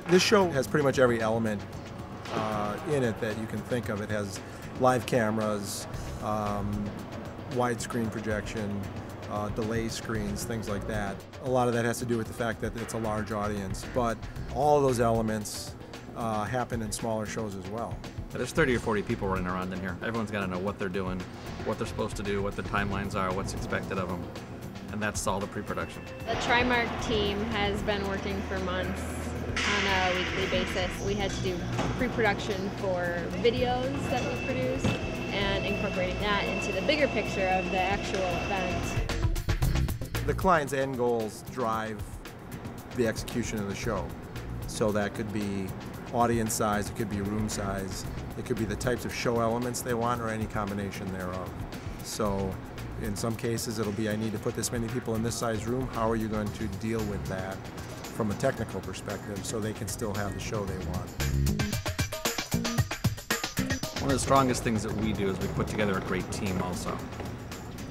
This show has pretty much every element in it that you can think of. It has live cameras, widescreen projection, delay screens, things like that. A lot of that has to do with the fact that it's a large audience, but all of those elements happen in smaller shows as well. There's 30 or 40 people running around in here. Everyone's got to know what they're doing, what they're supposed to do, what their timelines are, what's expected of them, and that's all the pre-production. The Tri-Marq team has been working for months on a weekly basis. We had to do pre-production for videos that we produce and incorporating that into the bigger picture of the actual event. The client's end goals drive the execution of the show. So that could be audience size, it could be room size, it could be the types of show elements they want, or any combination thereof. So in some cases it'll be, I need to put this many people in this size room. How are you going to deal with that from a technical perspective so they can still have the show they want? One of the strongest things that we do is we put together a great team also.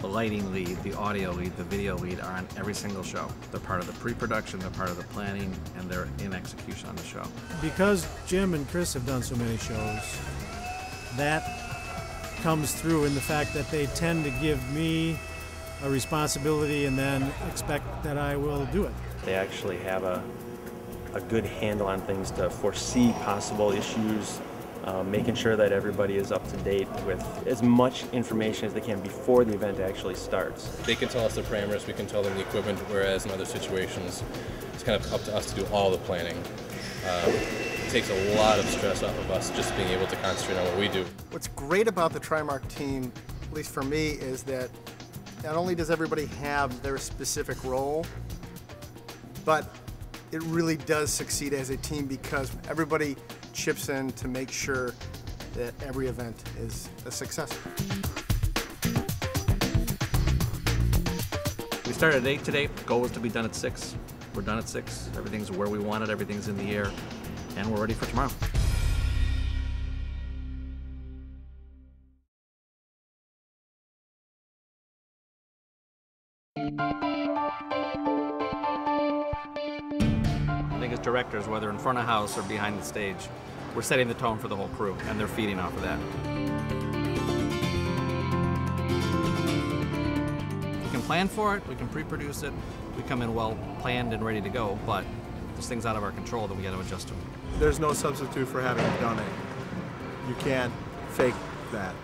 The lighting lead, the audio lead, the video lead are on every single show. They're part of the pre-production, they're part of the planning, and they're in execution on the show. Because Jim and Chris have done so many shows, that comes through in the fact that they tend to give me a responsibility and then expect that I will do it. They actually have a good handle on things to foresee possible issues, making sure that everybody is up to date with as much information as they can before the event actually starts. They can tell us the parameters, we can tell them the equipment, whereas in other situations it's kind of up to us to do all the planning. It takes a lot of stress off of us just being able to concentrate on what we do. What's great about the Tri-Marq team, at least for me, is that not only does everybody have their specific role, but it really does succeed as a team because everybody chips in to make sure that every event is a success. We started at 8 today. The goal was to be done at 6. We're done at 6. Everything's where we want it, everything's in the air, and we're ready for tomorrow. I think as directors, whether in front of house or behind the stage, we're setting the tone for the whole crew, and they're feeding off of that. We can plan for it, we can pre-produce it, we come in well planned and ready to go, but if there's things out of our control, then we got to adjust to them. There's no substitute for having done it. You can't fake that.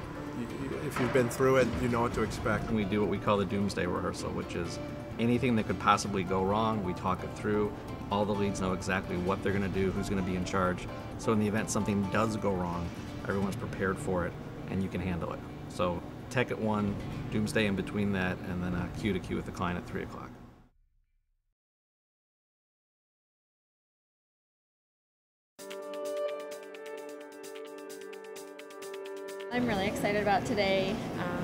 If you've been through it, you know what to expect. We do what we call the doomsday rehearsal, which is anything that could possibly go wrong, we talk it through. All the leads know exactly what they're going to do, who's going to be in charge. So in the event something does go wrong, everyone's prepared for it, and you can handle it. So tech at 1, doomsday in between that, and then cue to cue with the client at 3 o'clock. I'm really excited about today.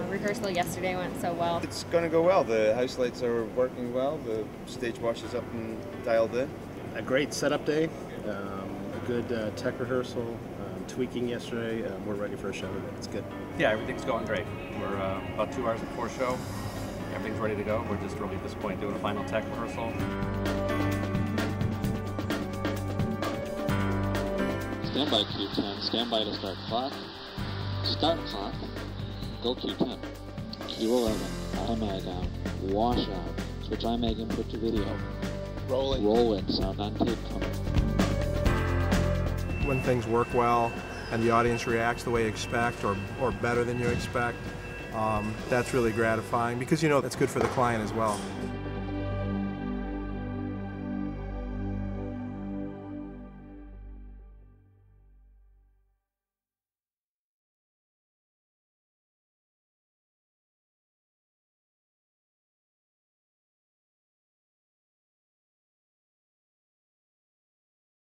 Rehearsal yesterday went so well. It's going to go well. The house lights are working well. The stage wash is up and dialed in. A great setup day, a good tech rehearsal, tweaking yesterday. We're ready for a show today. It's good. Yeah, everything's going great. We're about 2 hours before show. Everything's ready to go. We're just really at this point doing a final tech rehearsal. Stand by Q10, stand by to start clock. Start clock, go Q10, Q11, IMAG on, wash out, switch IMAG input to video, roll in, sound on tape coming. When things work well and the audience reacts the way you expect or better than you expect, that's really gratifying because you know that's good for the client as well.